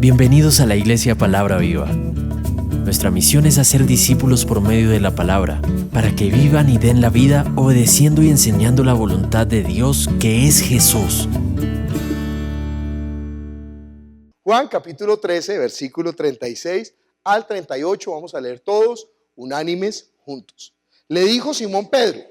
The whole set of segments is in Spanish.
Bienvenidos a la Iglesia Palabra Viva. Nuestra misión es hacer discípulos por medio de la palabra, para que vivan y den la vida obedeciendo y enseñando la voluntad de Dios, que es Jesús. Juan capítulo 13, versículo 36 al 38, vamos a leer todos, unánimes, juntos. Le dijo Simón Pedro: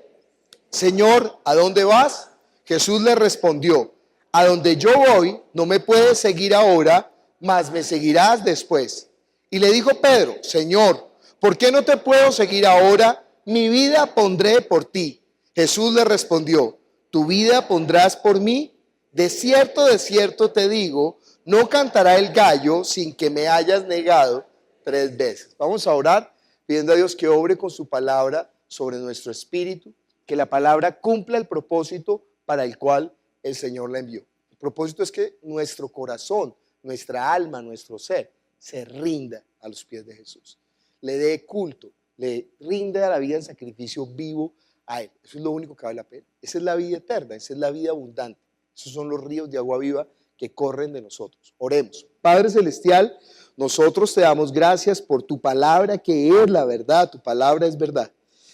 Señor, ¿a dónde vas? Jesús le respondió: a donde yo voy, no me puedes seguir ahora, mas me seguirás después. Y le dijo Pedro: Señor, ¿por qué no te puedo seguir ahora? Mi vida pondré por ti. Jesús le respondió: ¿tu vida pondrás por mí? De cierto te digo, no cantará el gallo sin que me hayas negado 3 veces. Vamos a orar pidiendo a Dios que obre con su palabra sobre nuestro espíritu, que la palabra cumpla el propósito para el cual el Señor la envió. El propósito es que nuestro corazón, nuestra alma, nuestro ser se rinda a los pies de Jesús, le dé culto, le rinda la vida en sacrificio vivo a Él. Eso es lo único que vale la pena. Esa es la vida eterna, esa es la vida abundante. Esos son los ríos de agua viva que corren de nosotros. Oremos. Padre Celestial, nosotros te damos gracias por tu palabra, que es la verdad. Tu palabra es verdad.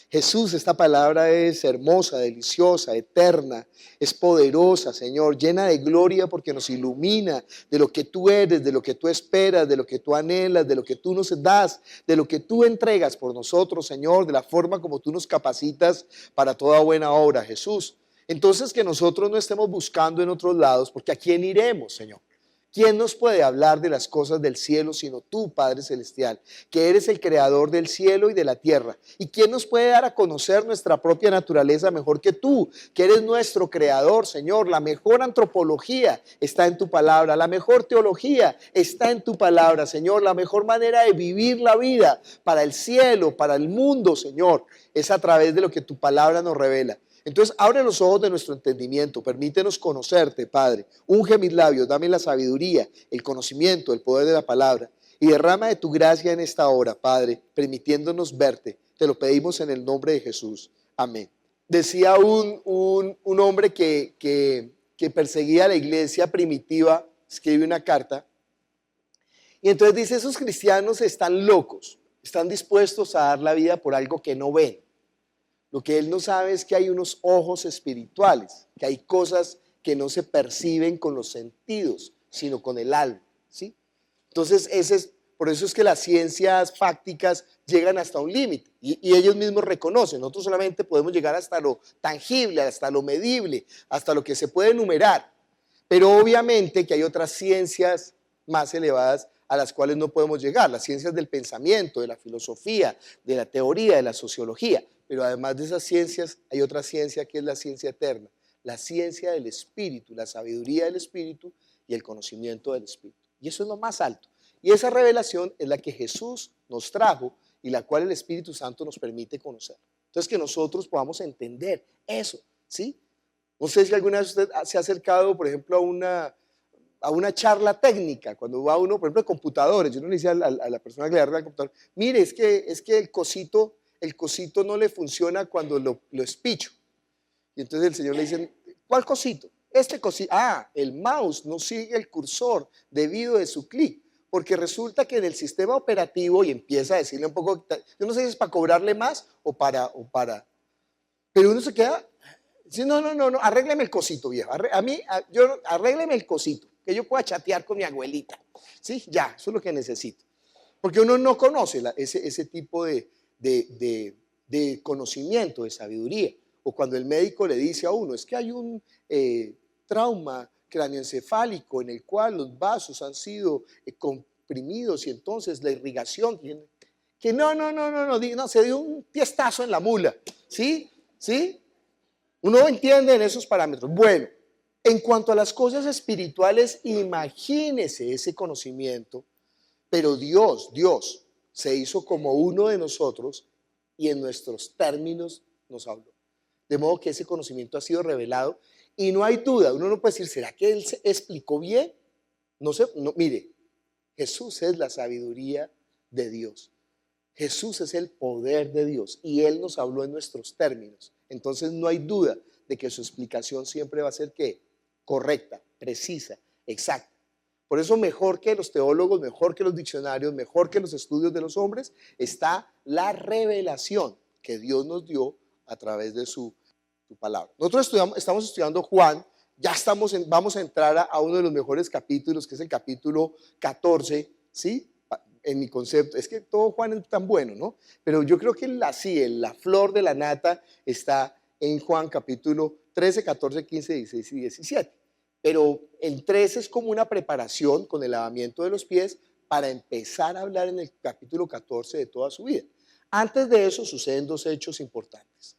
Jesús, esta palabra es hermosa, deliciosa, eterna, es poderosa, Señor, llena de gloria porque nos ilumina de lo que tú eres, de lo que tú esperas, de lo que tú anhelas, de lo que tú nos das, de lo que tú entregas por nosotros, Señor, de la forma como tú nos capacitas para toda buena obra, Jesús. Entonces, que nosotros no estemos buscando en otros lados, porque ¿a quién iremos, Señor? ¿Quién nos puede hablar de las cosas del cielo sino tú, Padre Celestial, que eres el creador del cielo y de la tierra? ¿Y quién nos puede dar a conocer nuestra propia naturaleza mejor que tú, que eres nuestro creador, Señor? La mejor antropología está en tu palabra, la mejor teología está en tu palabra, Señor. La mejor manera de vivir la vida para el cielo, para el mundo, Señor, es a través de lo que tu palabra nos revela. Entonces, abre los ojos de nuestro entendimiento, permítenos conocerte, Padre. Unge mis labios, dame la sabiduría, el conocimiento, el poder de la palabra. Y derrama de tu gracia en esta hora, Padre, permitiéndonos verte. Te lo pedimos en el nombre de Jesús. Amén. Decía un hombre que perseguía a la iglesia primitiva, escribe una carta, y entonces dice: esos cristianos están locos, están dispuestos a dar la vida por algo que no ven. Lo que él no sabe es que hay unos ojos espirituales, que hay cosas que no se perciben con los sentidos, sino con el alma, ¿sí? Entonces, por eso es que las ciencias fácticas llegan hasta un límite y ellos mismos reconocen. Nosotros solamente podemos llegar hasta lo tangible, hasta lo medible, hasta lo que se puede enumerar. Pero obviamente que hay otras ciencias más elevadas a las cuales no podemos llegar, las ciencias del pensamiento, de la filosofía, de la teoría, de la sociología. Pero además de esas ciencias, hay otra ciencia que es la ciencia eterna, la ciencia del espíritu, la sabiduría del espíritu y el conocimiento del espíritu. Y eso es lo más alto. Y esa revelación es la que Jesús nos trajo y la cual el Espíritu Santo nos permite conocer. Entonces, que nosotros podamos entender eso, ¿sí? No sé si alguna vez usted se ha acercado, por ejemplo, a una charla técnica, cuando va uno, por ejemplo, de computadores. Yo no le decía a la persona que le arregla el computador: mire, es que el cosito no le funciona cuando lo espicho. Y entonces el Señor le dice: ¿cuál cosito? Este cosito. El mouse no sigue el cursor debido de su clic, porque resulta que en el sistema operativo, y empieza a decirle un poco, yo no sé si es para cobrarle más o para, pero uno se queda, dice: no, arrégleme el cosito, viejo, arrégleme el cosito, que yo pueda chatear con mi abuelita, ¿sí? Ya, eso es lo que necesito, porque uno no conoce ese tipo de conocimiento, de sabiduría. O cuando el médico le dice a uno: es que hay un trauma cráneoencefálico en el cual los vasos han sido comprimidos y entonces la irrigación, que no, se dio un tiestazo en la mula, ¿sí? Uno entiende en esos parámetros. Bueno, en cuanto a las cosas espirituales, imagínese ese conocimiento, pero Dios se hizo como uno de nosotros y en nuestros términos nos habló. De modo que ese conocimiento ha sido revelado y no hay duda. Uno no puede decir: ¿será que él se explicó bien? No sé, mire, Jesús es la sabiduría de Dios. Jesús es el poder de Dios y Él nos habló en nuestros términos. Entonces no hay duda de que su explicación siempre va a ser ¿qué? Correcta, precisa, exacta. Por eso mejor que los teólogos, mejor que los diccionarios, mejor que los estudios de los hombres, está la revelación que Dios nos dio a través de su palabra. Nosotros estamos estudiando Juan, ya vamos a entrar a uno de los mejores capítulos, que es el capítulo 14, ¿sí? En mi concepto, es que todo Juan es tan bueno, ¿no? Pero yo creo que la flor de la nata está en Juan capítulo 13, 14, 15, 16 y 17. Pero el 13 es como una preparación con el lavamiento de los pies para empezar a hablar en el capítulo 14 de toda su vida. Antes de eso suceden dos hechos importantes.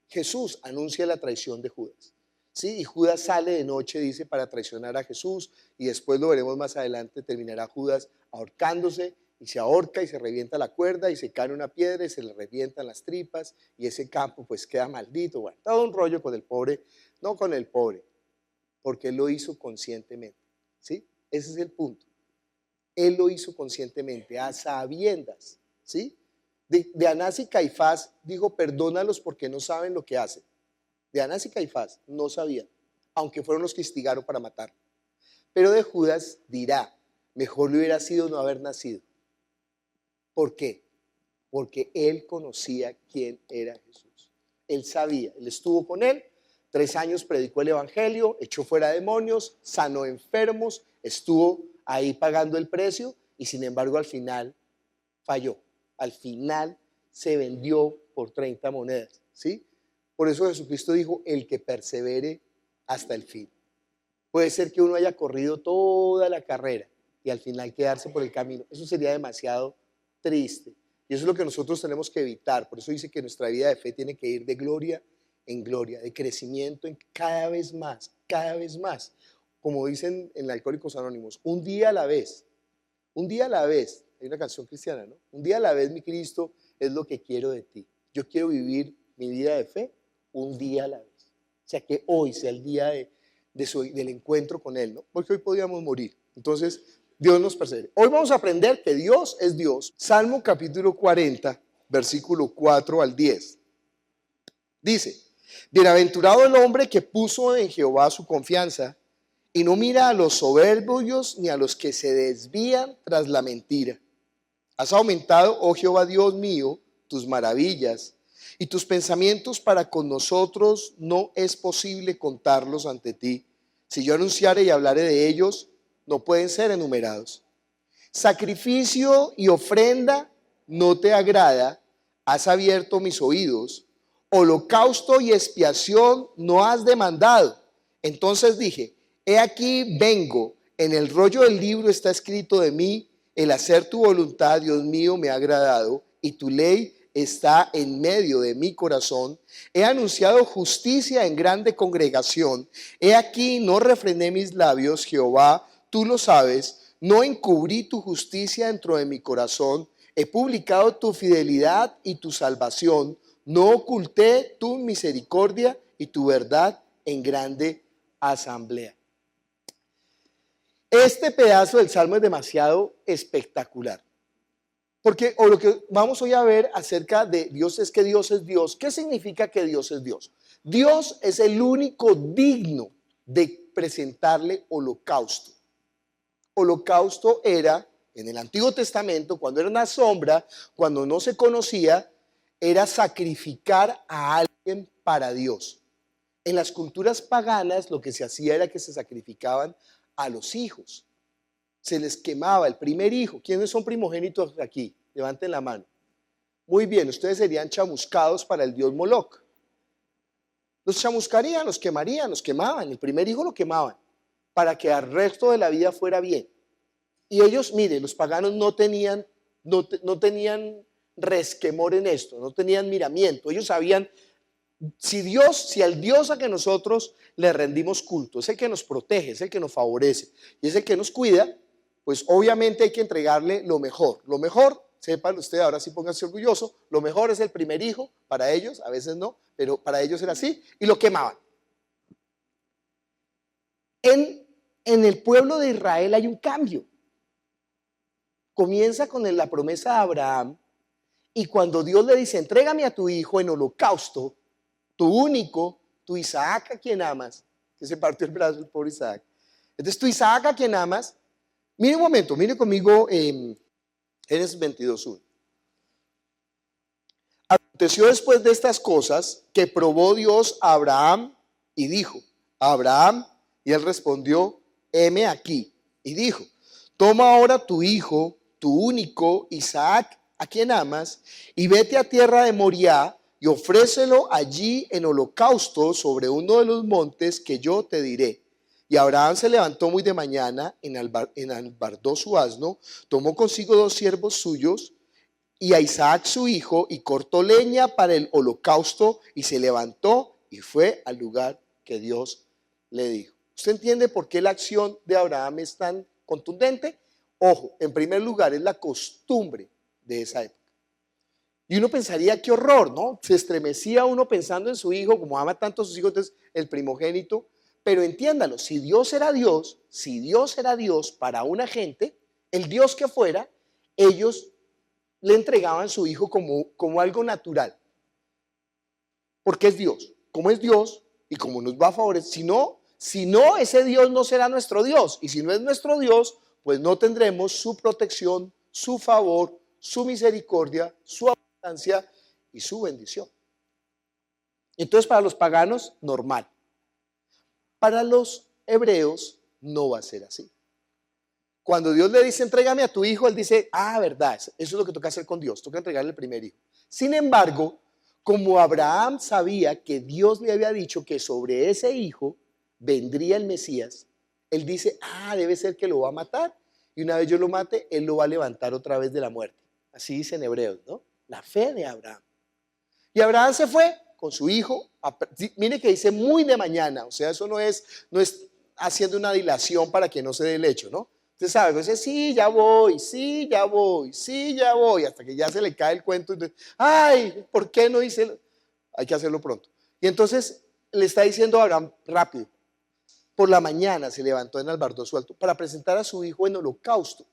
Jesús anuncia la traición de Judas, ¿sí? Y Judas sale de noche, dice, para traicionar a Jesús, y después lo veremos más adelante, terminará Judas ahorcándose, y se ahorca y se revienta la cuerda y se cae una piedra y se le revientan las tripas y ese campo pues queda maldito. Bueno, todo un rollo con el pobre, no con el pobre, porque él lo hizo conscientemente, ¿sí? Ese es el punto. Él lo hizo conscientemente, a sabiendas, ¿sí? De Anás y Caifás dijo, perdónalos porque no saben lo que hacen. De Anás y Caifás no sabían, aunque fueron los que instigaron para matarlo. Pero de Judas dirá, mejor le hubiera sido no haber nacido. ¿Por qué? Porque él conocía quién era Jesús. Él sabía, él estuvo con él, 3 años predicó el evangelio, echó fuera demonios, sanó enfermos, estuvo ahí pagando el precio y sin embargo al final falló. Al final se vendió por 30 monedas, ¿sí? Por eso Jesucristo dijo, el que persevere hasta el fin. Puede ser que uno haya corrido toda la carrera y al final quedarse por el camino. Eso sería demasiado triste. Y eso es lo que nosotros tenemos que evitar. Por eso dice que nuestra vida de fe tiene que ir de gloria en gloria, de crecimiento en cada vez más, cada vez más. Como dicen en Alcohólicos Anónimos, un día a la vez, un día a la vez. Hay una canción cristiana, ¿no? Un día a la vez, mi Cristo, es lo que quiero de ti. Yo quiero vivir mi vida de fe un día a la vez. O sea, que hoy sea el día del encuentro con Él, ¿no? Porque hoy podíamos morir. Entonces, Dios nos persevere. Hoy vamos a aprender que Dios es Dios. Salmo capítulo 40, versículo 4 al 10. Dice, bienaventurado el hombre que puso en Jehová su confianza y no mira a los soberbios ni a los que se desvían tras la mentira. Has aumentado, oh Jehová Dios mío, tus maravillas y tus pensamientos para con nosotros no es posible contarlos ante ti. Si yo anunciare y hablare de ellos, no pueden ser enumerados. Sacrificio y ofrenda no te agrada, has abierto mis oídos. Holocausto y expiación no has demandado. Entonces dije, he aquí vengo, en el rollo del libro está escrito de mí, el hacer tu voluntad, Dios mío, me ha agradado, y tu ley está en medio de mi corazón. He anunciado justicia en grande congregación. He aquí, no refrené mis labios, Jehová, tú lo sabes, no encubrí tu justicia dentro de mi corazón. He publicado tu fidelidad y tu salvación. No oculté tu misericordia y tu verdad en grande asamblea. Este pedazo del Salmo es demasiado espectacular. Porque lo que vamos hoy a ver acerca de Dios es que Dios es Dios. ¿Qué significa que Dios es Dios? Dios es el único digno de presentarle holocausto. Holocausto era, en el Antiguo Testamento, cuando era una sombra, cuando no se conocía, era sacrificar a alguien para Dios. En las culturas paganas lo que se hacía era que se sacrificaban a los hijos. Se les quemaba el primer hijo. ¿Quiénes son primogénitos aquí? Levanten la mano. Muy bien, ustedes serían chamuscados para el dios Moloch. Los chamuscarían, los quemarían, los quemaban. El primer hijo lo quemaban para que al resto de la vida fuera bien. Y ellos, mire, los paganos no tenían resquemor en esto, no tenían miramiento. Ellos sabían, si al Dios a que nosotros le rendimos culto, es el que nos protege, es el que nos favorece y es el que nos cuida, pues obviamente hay que entregarle lo mejor. Lo mejor, sépanlo usted, ahora sí pónganse orgulloso, lo mejor es el primer hijo, para ellos, a veces no, pero para ellos era así, y lo quemaban. En el pueblo de Israel hay un cambio. Comienza con la promesa de Abraham, y cuando Dios le dice, entrégame a tu hijo en holocausto, tu único, tu Isaac a quien amas, que se partió el brazo el pobre Isaac, Entonces tu Isaac a quien amas, mire un momento, mire conmigo Génesis 22:1. Aconteció después de estas cosas que probó Dios a Abraham y dijo, Abraham, y él respondió, heme aquí. Y dijo, toma ahora tu hijo, tu único Isaac, a quien amas, y vete a tierra de Moriah y ofrécelo allí en holocausto sobre uno de los montes que yo te diré. Y Abraham se levantó muy de mañana, enalbardó su asno, tomó consigo 2 siervos suyos y a Isaac su hijo, y cortó leña para el holocausto, y se levantó y fue al lugar que Dios le dijo. ¿Usted entiende por qué la acción de Abraham es tan contundente? Ojo, en primer lugar es la costumbre de esa época. Y uno pensaría, qué horror, ¿no? Se estremecía uno pensando en su hijo, como ama tanto a sus hijos, entonces el primogénito. Pero entiéndalo, si Dios era Dios para una gente, el Dios que fuera, ellos le entregaban su hijo como algo natural. Porque es Dios. Como es Dios y como nos va a favorecer, si no, ese Dios no será nuestro Dios. Y si no es nuestro Dios, pues no tendremos su protección, su favor, su misericordia, su abundancia y su bendición. Entonces para los paganos, normal. Para los hebreos no va a ser así. Cuando Dios le dice, entrégame a tu hijo, él dice, verdad, eso es lo que toca hacer con Dios, toca entregarle el primer hijo. Sin embargo, como Abraham sabía que Dios le había dicho que sobre ese hijo vendría el Mesías, él dice, debe ser que lo va a matar, y una vez yo lo mate, él lo va a levantar otra vez de la muerte. Así dicen hebreos, ¿no? La fe de Abraham. Y Abraham se fue con su hijo, mire que dice muy de mañana, o sea, eso no es haciendo una dilación para que no se dé el hecho, ¿no? Usted sabe, dice, sí, ya voy, hasta que ya se le cae el cuento. Ay, ¿por qué no hice? Hay que hacerlo pronto. Y entonces le está diciendo a Abraham, rápido, por la mañana se levantó, enalbardó su alto para presentar a su hijo en holocausto.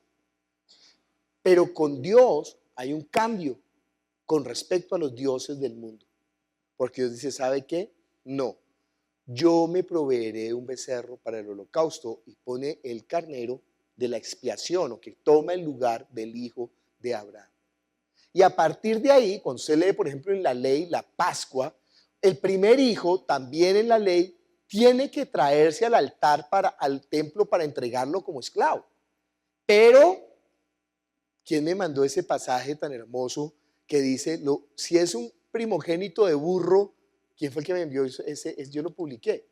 Pero con Dios hay un cambio con respecto a los dioses del mundo. Porque Dios dice, ¿sabe qué? No, yo me proveeré un becerro para el holocausto, y pone el carnero de la expiación, o que toma el lugar del hijo de Abraham. Y a partir de ahí, cuando se lee, por ejemplo, en la ley, la Pascua, el primer hijo también en la ley tiene que traerse al altar, al templo, para entregarlo como esclavo. Pero, ¿quién me mandó ese pasaje tan hermoso que dice, si es un primogénito de burro, ¿quién fue el que me envió yo lo publiqué?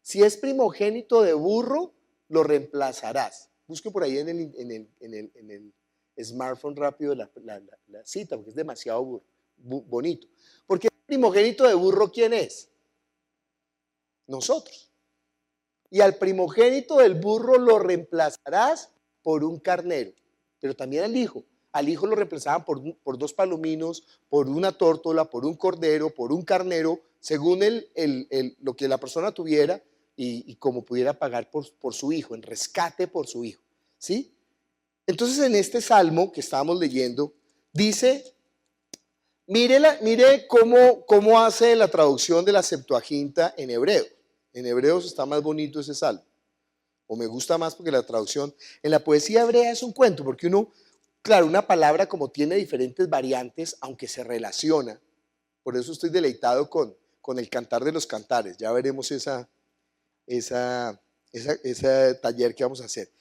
Si es primogénito de burro, lo reemplazarás. Busque por ahí en el smartphone rápido la cita, porque es demasiado bonito. Porque el primogénito de burro, ¿quién es? Nosotros. Y al primogénito del burro lo reemplazarás por un carnero, pero también al hijo. Al hijo lo reemplazaban por 2 palominos, por una tórtola, por un cordero, por un carnero, según lo que la persona tuviera y como pudiera pagar por su hijo, en rescate por su hijo. ¿Sí? Entonces en este salmo que estábamos leyendo, dice, mire cómo hace la traducción de la Septuaginta en hebreo. En hebreos está más bonito ese salmo, o me gusta más porque la traducción, en la poesía hebrea es un cuento, porque claro, una palabra como tiene diferentes variantes, aunque se relaciona. Por eso estoy deleitado con el cantar de los cantares. Ya veremos ese taller que vamos a hacer.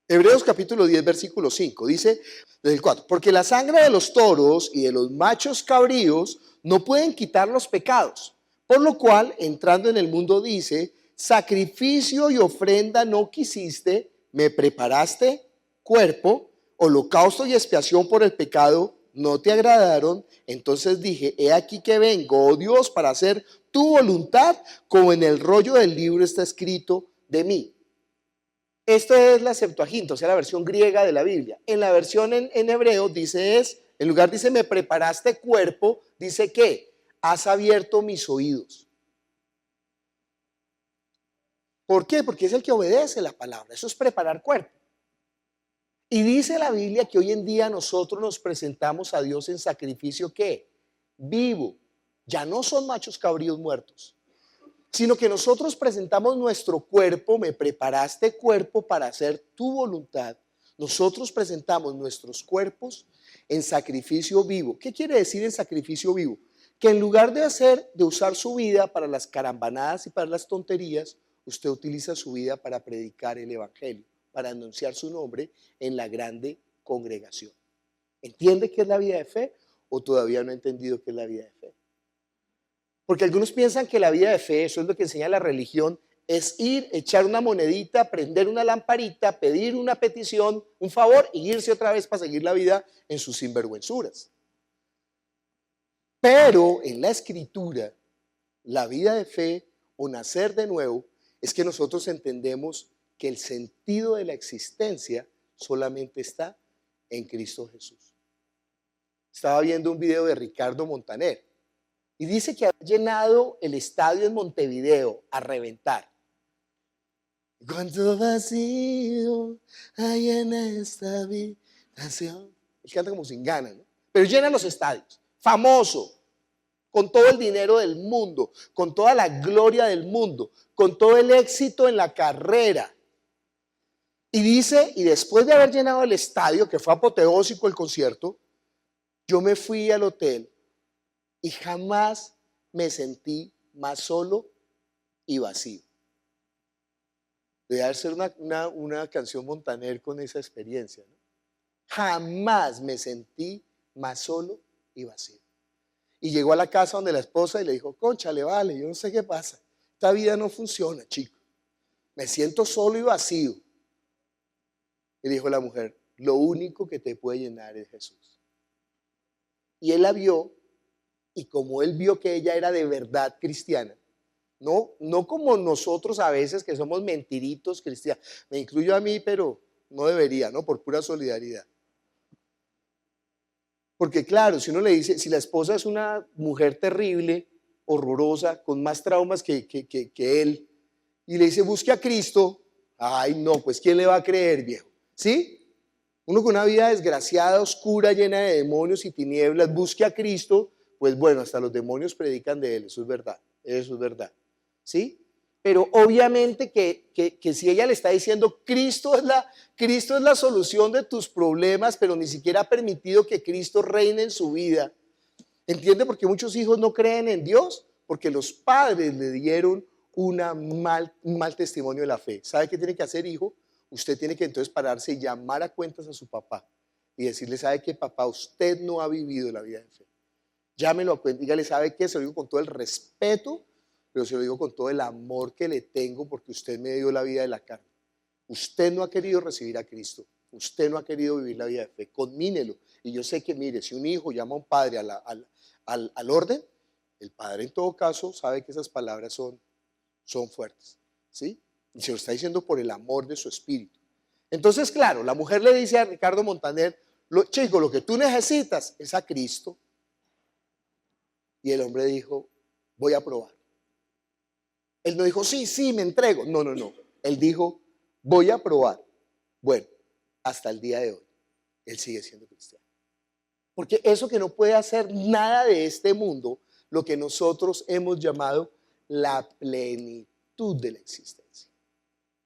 Hebreos capítulo 10, versículo 5, dice, desde el 4, porque la sangre de los toros y de los machos cabríos no pueden quitar los pecados, por lo cual, entrando en el mundo, dice, sacrificio y ofrenda no quisiste, me preparaste cuerpo, holocausto y expiación por el pecado no te agradaron, entonces dije, he aquí que vengo, oh Dios, para hacer tu voluntad, como en el rollo del libro está escrito de mí. Esta es la Septuaginta, o sea, la versión griega de la Biblia. En la versión en hebreo en lugar dice, me preparaste cuerpo, dice que has abierto mis oídos. ¿Por qué? Porque es el que obedece la palabra, eso es preparar cuerpo. Y dice la Biblia que hoy en día nosotros nos presentamos a Dios en sacrificio, ¿qué? Vivo. Ya no son machos cabríos muertos. sino que nosotros presentamos nuestro cuerpo, me preparaste cuerpo para hacer tu voluntad. Nosotros presentamos nuestros cuerpos en sacrificio vivo. ¿Qué quiere decir en sacrificio vivo? Que en lugar de usar su vida para las carambanadas y para las tonterías, usted utiliza su vida para predicar el evangelio, para anunciar su nombre en la grande congregación. ¿Entiende qué es la vida de fe o todavía no ha entendido qué es la vida de fe? Porque algunos piensan que la vida de fe, eso es lo que enseña la religión, es ir, echar una monedita, prender una lamparita, pedir una petición, un favor y irse otra vez para seguir la vida en sus sinvergüenzuras. Pero en la escritura, la vida de fe o nacer de nuevo es que nosotros entendemos que el sentido de la existencia solamente está en Cristo Jesús. Estaba viendo un video de Ricardo Montaner y dice que ha llenado el estadio en Montevideo a reventar. Cuánto vacío hay en esta habitación. Él canta como sin ganas, ¿no? Pero llena los estadios, famoso, con todo el dinero del mundo, con toda la gloria del mundo, con todo el éxito en la carrera. Y dice, y después de haber llenado el estadio, que fue apoteósico el concierto, yo me fui al hotel y jamás me sentí más solo y vacío. Debe ser una canción Montaner con esa experiencia, ¿no? Jamás me sentí más solo y vacío. Y llegó a la casa donde la esposa y le dijo, cónchale, vale, yo no sé qué pasa. Esta vida no funciona, chico. Me siento solo y vacío. Y dijo la mujer, lo único que te puede llenar es Jesús. Y él la vio, y como él vio que ella era de verdad cristiana, no como nosotros a veces que somos mentiritos cristianos, me incluyo a mí, pero no debería, ¿no? Por pura solidaridad. Porque claro, si uno le dice, si la esposa es una mujer terrible, horrorosa, con más traumas que él, y le dice, busque a Cristo, ay no, pues ¿quién le va a creer, viejo? ¿Sí? Uno con una vida desgraciada, oscura, llena de demonios y tinieblas, busque a Cristo, pues bueno, hasta los demonios predican de él, eso es verdad, ¿sí? Pero obviamente que si ella le está diciendo, Cristo es la solución de tus problemas, pero ni siquiera ha permitido que Cristo reine en su vida, ¿entiende? Porque muchos hijos no creen en Dios, porque los padres le dieron un mal testimonio de la fe. ¿Sabe qué tiene que hacer, hijo? Usted tiene que entonces pararse y llamar a cuentas a su papá y decirle, ¿sabe qué, papá? Usted no ha vivido la vida de fe. Llámelo a cuenta, dígale, ¿sabe qué? Se lo digo con todo el respeto, pero se lo digo con todo el amor que le tengo porque usted me dio la vida de la carne. Usted no ha querido recibir a Cristo. Usted no ha querido vivir la vida de fe. Conmínelo. Y yo sé que, mire, si un hijo llama a un padre al orden, el padre en todo caso sabe que esas palabras son fuertes, ¿sí? Y se lo está diciendo por el amor de su espíritu. Entonces, claro, la mujer le dice a Ricardo Montaner, chico, lo que tú necesitas es a Cristo. Y el hombre dijo, voy a probar. Él no dijo, sí, me entrego. No. Él dijo, voy a probar. Bueno, hasta el día de hoy, él sigue siendo cristiano. Porque eso que no puede hacer nada de este mundo, lo que nosotros hemos llamado la plenitud de la existencia.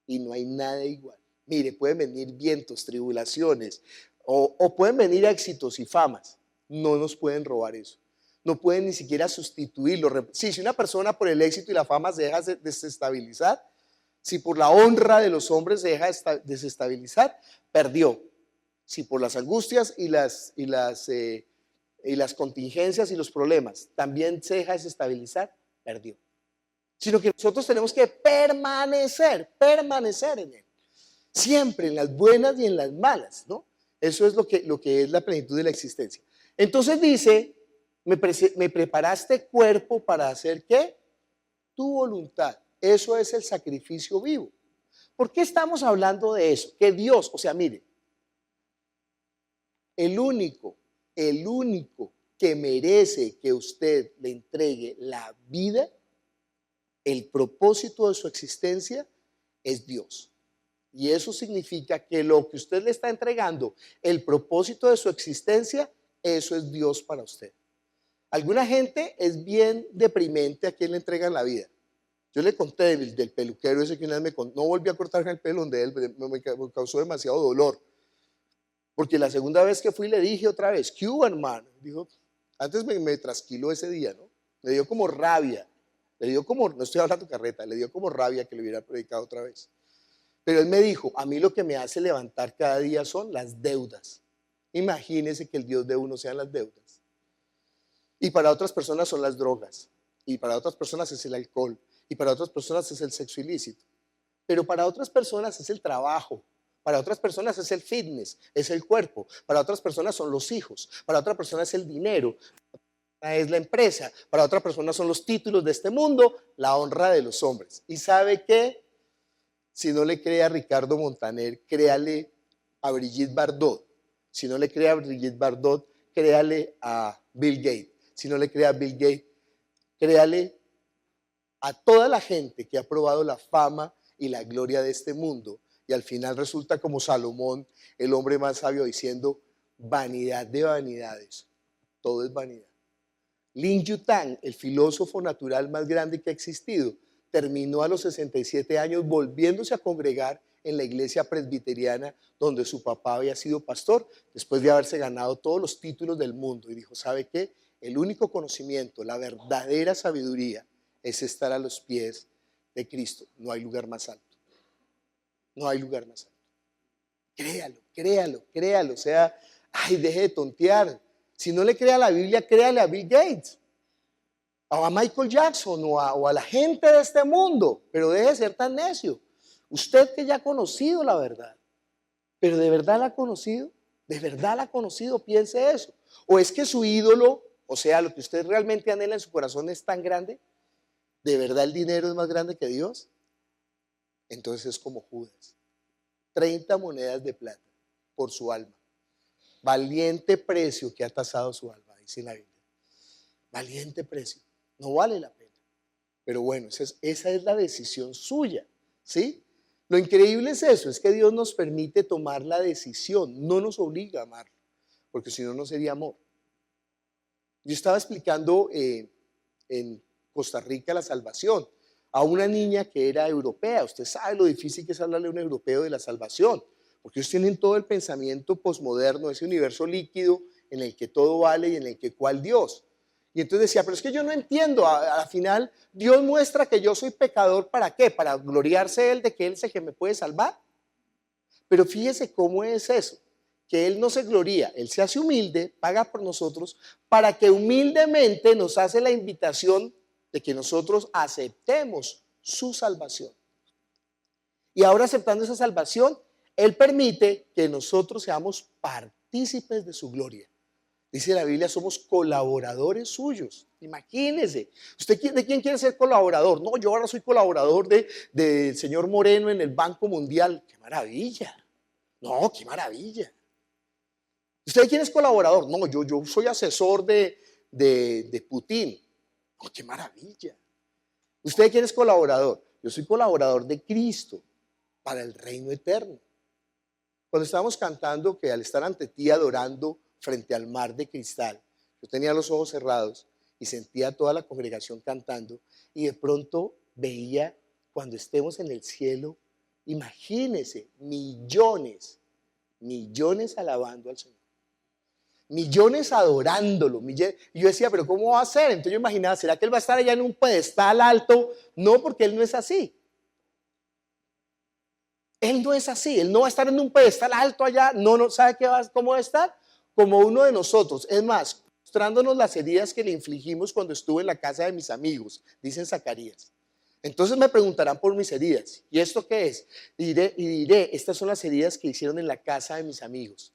Y no hay nada igual. Mire, pueden venir vientos, tribulaciones, o pueden venir éxitos y famas. No nos pueden robar eso. No pueden ni siquiera sustituirlo. Sí, si una persona por el éxito y la fama se deja desestabilizar, si por la honra de los hombres se deja desestabilizar, perdió. Si por las angustias y las contingencias y los problemas también se deja desestabilizar, perdió. Sino que nosotros tenemos que permanecer en él. Siempre, en las buenas y en las malas, ¿no? Eso es lo que es la plenitud de la existencia. Entonces dice, me preparaste cuerpo para hacer ¿qué? Tu voluntad. Eso es el sacrificio vivo. ¿Por qué estamos hablando de eso? Que Dios, o sea, mire, el único que merece que usted le entregue la vida, el propósito de su existencia es Dios. Y eso significa que lo que usted le está entregando, el propósito de su existencia, eso es Dios para usted. Alguna gente es bien deprimente a quien le entregan la vida. Yo le conté del peluquero ese que una vez no volví a cortarme el pelo donde él me causó demasiado dolor. Porque la segunda vez que fui le dije otra vez, ¿qué hubo, hermano? Dijo, antes me trasquiló ese día, ¿no? Le dio como rabia, no estoy hablando carreta, le dio como rabia que le hubiera predicado otra vez. Pero él me dijo, a mí lo que me hace levantar cada día son las deudas. Imagínese que el Dios de uno sean las deudas. Y para otras personas son las drogas. Y para otras personas es el alcohol. Y para otras personas es el sexo ilícito. Pero para otras personas es el trabajo. Para otras personas es el fitness, es el cuerpo. Para otras personas son los hijos. Para otra persona es el dinero. Es la empresa. Para otra persona son los títulos de este mundo, la honra de los hombres. ¿Y sabe qué? Si no le cree a Ricardo Montaner, créale a Brigitte Bardot. Si no le cree a Brigitte Bardot, créale a Bill Gates. Si no le cree a Bill Gates, créale a toda la gente que ha probado la fama y la gloria de este mundo. Y al final resulta como Salomón, el hombre más sabio, diciendo, vanidad de vanidades, todo es vanidad. Lin Yutang, el filósofo natural más grande que ha existido, terminó a los 67 años volviéndose a congregar en la iglesia presbiteriana donde su papá había sido pastor, después de haberse ganado todos los títulos del mundo. Y dijo, ¿sabe qué? El único conocimiento, la verdadera sabiduría es estar a los pies de Cristo. No hay lugar más alto. No hay lugar más alto. Créalo, créalo, créalo. O sea, ay, deje de tontear. Si no le cree a la Biblia, créale a Bill Gates, o a Michael Jackson, o a la gente de este mundo. Pero deje de ser tan necio. Usted que ya ha conocido la verdad, pero ¿de verdad la ha conocido? ¿De verdad la ha conocido? Piense eso. ¿O es que su ídolo, o sea, lo que usted realmente anhela en su corazón es tan grande? ¿De verdad el dinero es más grande que Dios? Entonces es como Judas. 30 monedas de plata por su alma. Valiente precio que ha tasado su alma, dice la Biblia. Valiente precio. No vale la pena. Pero bueno, esa es la decisión suya, ¿sí? Lo increíble es eso, es que Dios nos permite tomar la decisión, no nos obliga a amarlo, porque si no, no sería amor. Yo estaba explicando en Costa Rica la salvación a una niña que era europea. Usted sabe lo difícil que es hablarle a un europeo de la salvación, porque ellos tienen todo el pensamiento posmoderno, ese universo líquido en el que todo vale y en el que cuál Dios. Y entonces decía, pero es que yo no entiendo, al final Dios muestra que yo soy pecador, ¿para qué? ¿Para gloriarse Él de que Él es el que me puede salvar? Pero fíjese cómo es eso, que Él no se gloría, Él se hace humilde, paga por nosotros, para que humildemente nos hace la invitación de que nosotros aceptemos su salvación. Y ahora aceptando esa salvación, Él permite que nosotros seamos partícipes de su gloria. Dice la Biblia, somos colaboradores suyos. Imagínese, ¿usted de quién quiere ser colaborador? No, yo ahora soy colaborador del señor Moreno en el Banco Mundial. ¡Qué maravilla! No, qué maravilla. ¿Usted de quién es colaborador? No, yo soy asesor de Putin. ¡Oh, qué maravilla! ¿Usted de quién es colaborador? Yo soy colaborador de Cristo para el reino eterno. Cuando estábamos cantando que al estar ante ti adorando frente al mar de cristal, yo tenía los ojos cerrados y sentía a toda la congregación cantando y de pronto veía cuando estemos en el cielo, imagínense, millones alabando al Señor. Millones adorándolo. Y yo decía, pero ¿cómo va a ser? Entonces yo imaginaba, ¿será que Él va a estar allá en un pedestal alto? No, porque Él no es así. Él no es así. Él no va a estar en un pedestal alto allá. No, ¿sabe cómo va a estar? Como uno de nosotros. Es más, mostrándonos las heridas que le infligimos cuando estuve en la casa de mis amigos, dicen Zacarías. Entonces me preguntarán por mis heridas. ¿Y esto qué es? Y diré, estas son las heridas que hicieron en la casa de mis amigos.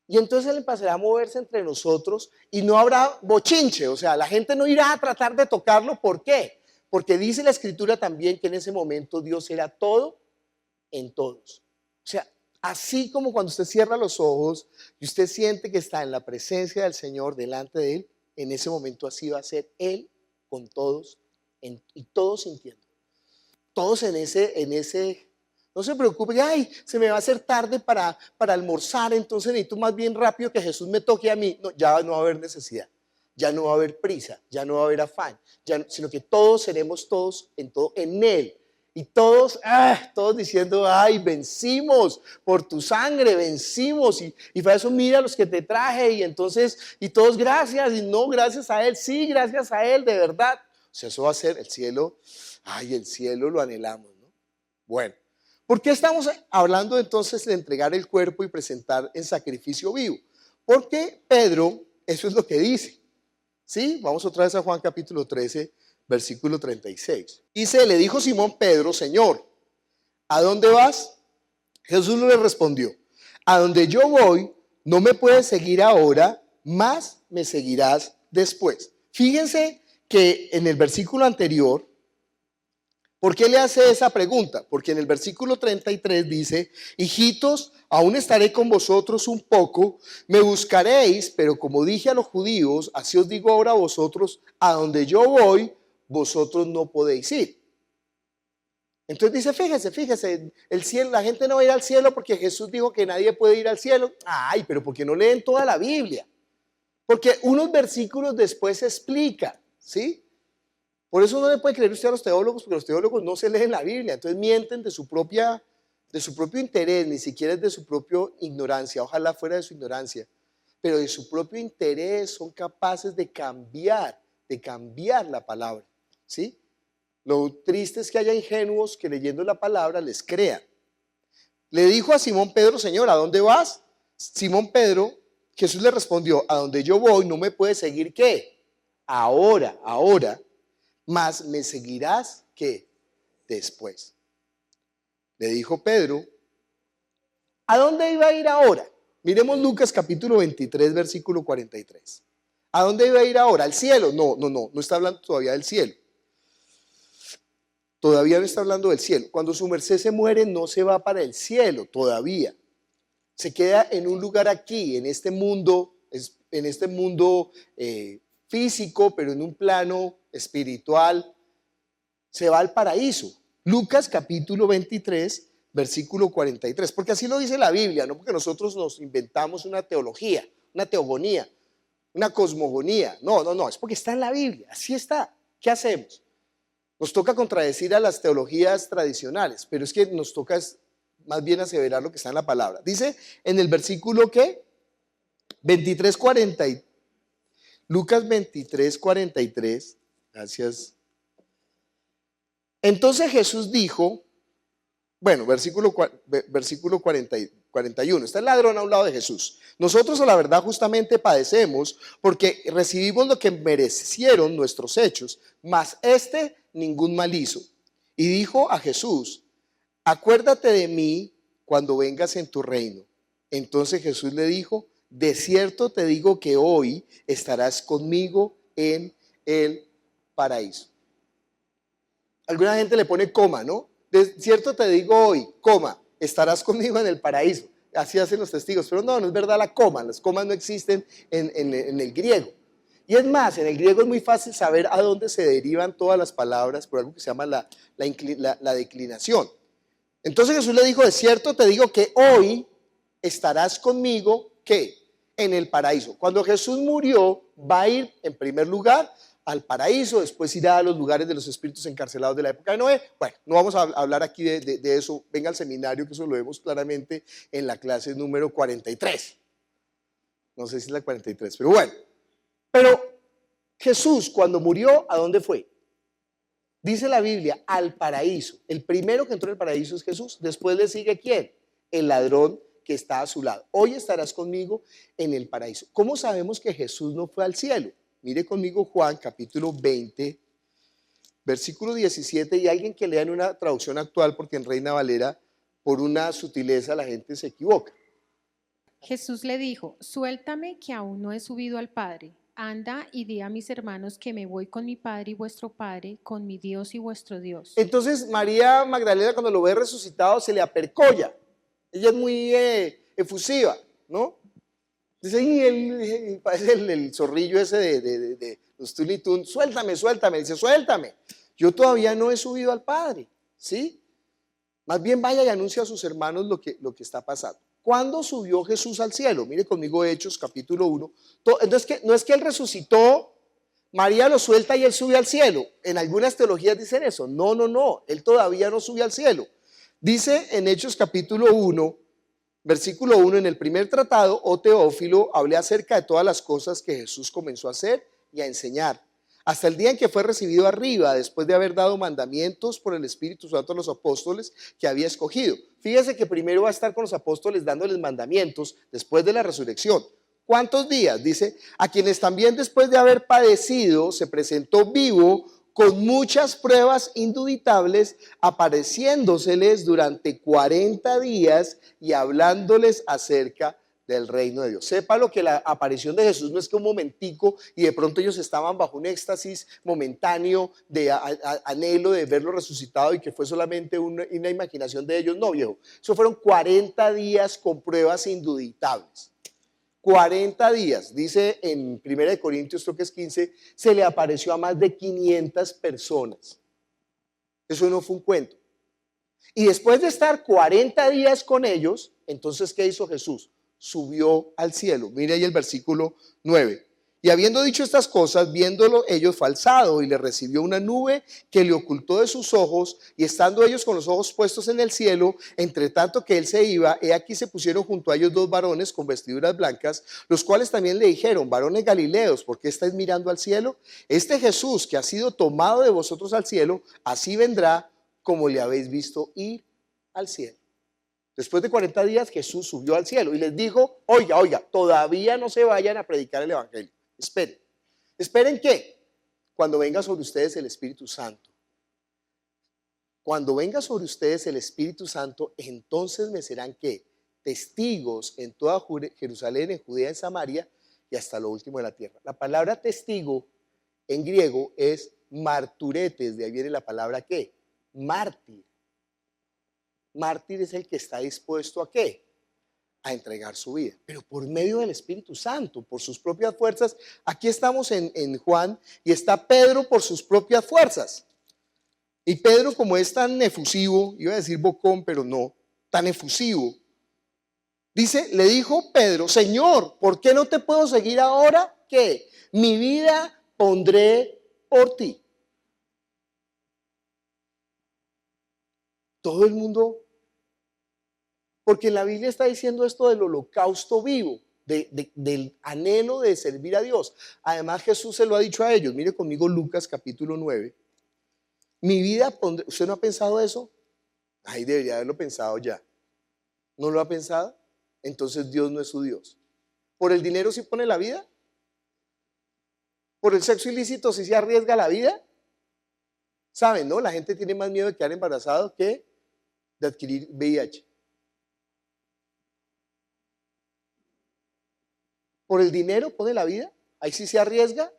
Y entonces Él empezará a moverse entre nosotros y no habrá bochinche, o sea, la gente no irá a tratar de tocarlo. ¿Por qué? Porque dice la Escritura también que en ese momento Dios era todo en todos. O sea, así como cuando usted cierra los ojos y usted siente que está en la presencia del Señor, delante de Él, en ese momento así va a ser Él con todos y todos sintiendo. Todos en ese. No se preocupe, ay, se me va a hacer tarde para almorzar, entonces necesito más bien rápido que Jesús me toque a mí. No, ya no va a haber necesidad. Ya no va a haber prisa, ya no va a haber afán, sino que todos seremos todos en Él. Y todos diciendo, ay, vencimos por tu sangre, vencimos. Y para eso mira los que te traje. Y entonces, y todos gracias, y no gracias a Él, sí, gracias a Él, de verdad. O sea, eso va a ser el cielo, ay, el cielo lo anhelamos, ¿no? Bueno, ¿por qué estamos hablando entonces de entregar el cuerpo y presentar en sacrificio vivo? Porque Pedro, eso es lo que dice. ¿Sí? Vamos otra vez a Juan capítulo 13, versículo 36. Dice, le dijo Simón Pedro, Señor, ¿a dónde vas? Jesús le respondió, a donde yo voy, no me puedes seguir ahora, mas me seguirás después. Fíjense que en el versículo anterior, ¿por qué le hace esa pregunta? Porque en el versículo 33 dice, hijitos, aún estaré con vosotros un poco, me buscaréis, pero como dije a los judíos, así os digo ahora a vosotros, a donde yo voy, vosotros no podéis ir. Entonces dice, fíjese, el cielo, la gente no va a ir al cielo porque Jesús dijo que nadie puede ir al cielo. Ay, pero ¿por qué no leen toda la Biblia? Porque unos versículos después se explica, ¿sí? Por eso no le puede creer usted a los teólogos, porque los teólogos no se leen la Biblia, entonces mienten de su propio interés, ni siquiera es de su propia ignorancia, ojalá fuera de su ignorancia, pero de su propio interés son capaces de cambiar la palabra, ¿sí? Lo triste es que haya ingenuos que leyendo la palabra les crean. Le dijo a Simón Pedro, Señor, ¿a dónde vas? Simón Pedro, Jesús le respondió, a donde yo voy no me puedes seguir, ¿qué? Ahora, mas me seguirás, ¿qué? Después. Le dijo Pedro, ¿a dónde iba a ir ahora? Miremos Lucas capítulo 23, versículo 43. ¿A dónde iba a ir ahora? ¿Al cielo? No está hablando todavía del cielo. Todavía no está hablando del cielo. Cuando su merced se muere, no se va para el cielo todavía. Se queda en un lugar aquí, en este mundo físico, pero en un plano espiritual. Se va al paraíso. Lucas capítulo 23, versículo 43. Porque así lo dice la Biblia, no porque nosotros nos inventamos una teología, una teogonía, una cosmogonía. No, es porque está en la Biblia, así está. ¿Qué hacemos? Nos toca contradecir a las teologías tradicionales, pero es que nos toca más bien aseverar lo que está en la palabra. Dice en el versículo ¿qué? 23:40. Lucas 23:43. Gracias. Entonces Jesús dijo, bueno, versículo 41. Está el ladrón a un lado de Jesús. Nosotros a la verdad justamente padecemos porque recibimos lo que merecieron nuestros hechos, mas ningún mal hizo. Y dijo a Jesús, acuérdate de mí cuando vengas en tu reino. Entonces Jesús le dijo, de cierto te digo que hoy estarás conmigo en el paraíso. Alguna gente le pone coma, ¿no? De cierto te digo hoy, coma, estarás conmigo en el paraíso. Así hacen los testigos, pero no es verdad la coma. Las comas no existen en el griego. Y es más, en el griego es muy fácil saber a dónde se derivan todas las palabras por algo que se llama la declinación. Entonces Jesús le dijo, de cierto te digo que hoy estarás conmigo, ¿qué? En el paraíso. Cuando Jesús murió, va a ir en primer lugar al paraíso, después irá a los lugares de los espíritus encarcelados de la época de Noé. Bueno, no vamos a hablar aquí de eso, venga al seminario, que eso lo vemos claramente en la clase número 43. No sé si es la 43, pero bueno. Pero Jesús cuando murió, ¿a dónde fue? Dice la Biblia, al paraíso. El primero que entró en el paraíso es Jesús. Después le sigue ¿quién? El ladrón que está a su lado. Hoy estarás conmigo en el paraíso. ¿Cómo sabemos que Jesús no fue al cielo? Mire conmigo Juan capítulo 20, versículo 17, y alguien que lea en una traducción actual, porque en Reina Valera, por una sutileza la gente se equivoca. Jesús le dijo, suéltame que aún no he subido al Padre. Anda y di a mis hermanos que me voy con mi Padre y vuestro Padre, con mi Dios y vuestro Dios. Entonces María Magdalena cuando lo ve resucitado se le apercolla. Ella es muy efusiva, ¿no? Dice, y parece el zorrillo ese de los Tiny Toons, suéltame. Dice, suéltame. Yo todavía no he subido al Padre, ¿sí? Más bien vaya y anuncia a sus hermanos lo que está pasando. ¿Cuándo subió Jesús al cielo? Mire conmigo Hechos capítulo 1. Entonces, no es que Él resucitó, María lo suelta y Él sube al cielo. En algunas teologías dicen eso. No, no, no. Él todavía no sube al cielo. Dice en Hechos capítulo 1, versículo 1, en el primer tratado, oh Teófilo, hablé acerca de todas las cosas que Jesús comenzó a hacer y a enseñar, hasta el día en que fue recibido arriba, después de haber dado mandamientos por el Espíritu Santo a los apóstoles que había escogido. Fíjese que primero va a estar con los apóstoles dándoles mandamientos después de la resurrección. ¿Cuántos días? Dice, a quienes también después de haber padecido se presentó vivo con muchas pruebas indubitables, apareciéndoseles durante 40 días y hablándoles acerca del reino de Dios. Sépalo que la aparición de Jesús no es que un momentico y de pronto ellos estaban bajo un éxtasis momentáneo de anhelo de verlo resucitado y que fue solamente una imaginación de ellos. No, viejo, eso fueron 40 días con pruebas indubitables. 40 días, dice en 1 Corintios, creo que es 15, se le apareció a más de 500 personas. Eso no fue un cuento. Y después de estar 40 días con ellos, entonces, ¿qué hizo Jesús? Subió al cielo. Mire ahí el versículo 9. Y habiendo dicho estas cosas, viéndolo ellos fue alzado y le recibió una nube que le ocultó de sus ojos, y estando ellos con los ojos puestos en el cielo, entre tanto que él se iba, he aquí se pusieron junto a ellos dos varones con vestiduras blancas, los cuales también le dijeron, varones galileos, ¿por qué estáis mirando al cielo? Este Jesús que ha sido tomado de vosotros al cielo, así vendrá como le habéis visto ir al cielo. Después de 40 días Jesús subió al cielo y les dijo, oiga, todavía no se vayan a predicar el evangelio. Esperen. ¿Esperen qué? Cuando venga sobre ustedes el Espíritu Santo. Cuando venga sobre ustedes el Espíritu Santo, entonces me serán ¿qué? Testigos en toda Jerusalén, en Judea, en Samaria y hasta lo último de la tierra. La palabra testigo en griego es marturetes, de ahí viene la palabra ¿qué? Mártir. Mártir es el que está dispuesto a ¿qué? A entregar su vida, pero por medio del Espíritu Santo, por sus propias fuerzas. Aquí estamos en Juan y está Pedro por sus propias fuerzas. Y Pedro, como es tan efusivo, iba a decir bocón, pero no, tan efusivo, dice, le dijo Pedro, Señor, ¿por qué no te puedo seguir ahora? ¿Qué? Mi vida pondré por ti. Todo el mundo, porque en la Biblia está diciendo esto del holocausto vivo, del anhelo de servir a Dios. Además Jesús se lo ha dicho a ellos. Mire conmigo Lucas capítulo 9. Mi vida pondré, ¿usted no ha pensado eso? Ay, debería haberlo pensado ya. ¿No lo ha pensado? Entonces Dios no es su Dios. ¿Por el dinero sí pone la vida? ¿Por el sexo ilícito sí se arriesga la vida? ¿Saben, no? La gente tiene más miedo de quedar embarazado que de adquirir VIH. ¿Por el dinero pone la vida? ¿Ahí sí se arriesga?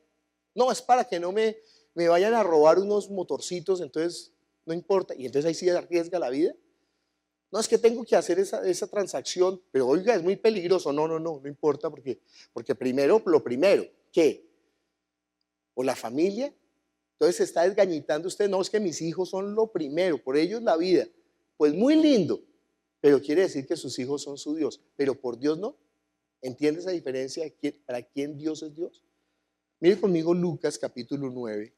No, es para que no me vayan a robar unos motorcitos, entonces no importa. Y entonces ahí sí se arriesga la vida. No, es que tengo que hacer esa transacción, pero oiga, es muy peligroso. No importa porque primero, lo primero, ¿qué? ¿O la familia? Entonces se está desgañitando usted, no, es que mis hijos son lo primero, por ellos la vida. Pues muy lindo, pero quiere decir que sus hijos son su Dios, pero por Dios no. ¿Entiende esa diferencia? ¿Para quién Dios es Dios? Mire conmigo Lucas capítulo 9.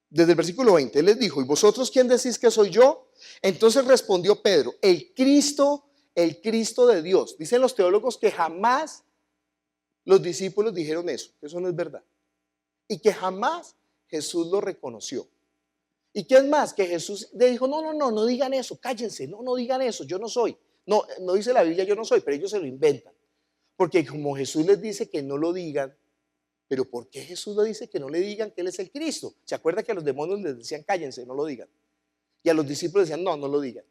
Desde el versículo 20, él les dijo, ¿y vosotros quién decís que soy yo? Entonces respondió Pedro, el Cristo de Dios. Dicen los teólogos que jamás los discípulos dijeron eso, que eso no es verdad. Y que jamás Jesús lo reconoció. ¿Y qué es más? Que Jesús le dijo, no digan eso, cállense, no digan eso, yo no soy. No dice la Biblia yo no soy, pero ellos se lo inventan. Porque como Jesús les dice que no lo digan, pero ¿por qué Jesús le dice que no le digan que Él es el Cristo? ¿Se acuerda que a los demonios les decían cállense, no lo digan? Y a los discípulos decían no lo digan.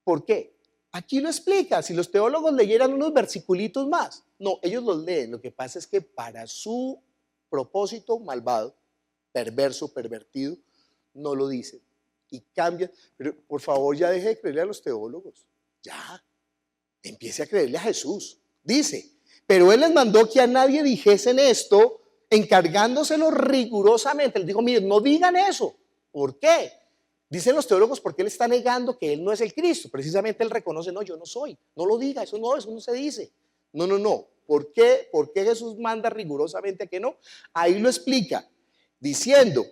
¿Por qué? Aquí lo explica, si los teólogos leyeran unos versiculitos más. No, ellos los leen, lo que pasa es que para su propósito malvado, perverso, pervertido, no lo dicen. Y cambian, pero por favor ya deje de creerle a los teólogos, ya. Empiece a creerle a Jesús. Dice, pero Él les mandó que a nadie dijesen esto, encargándoselo rigurosamente. Les dijo, miren, no digan eso. ¿Por qué? Dicen los teólogos porque él está negando que él no es el Cristo. Precisamente él reconoce, no, yo no soy. No lo diga, eso no se dice. No, no, no. ¿Por qué? ¿Por qué Jesús manda rigurosamente que no? Ahí lo explica, diciendo,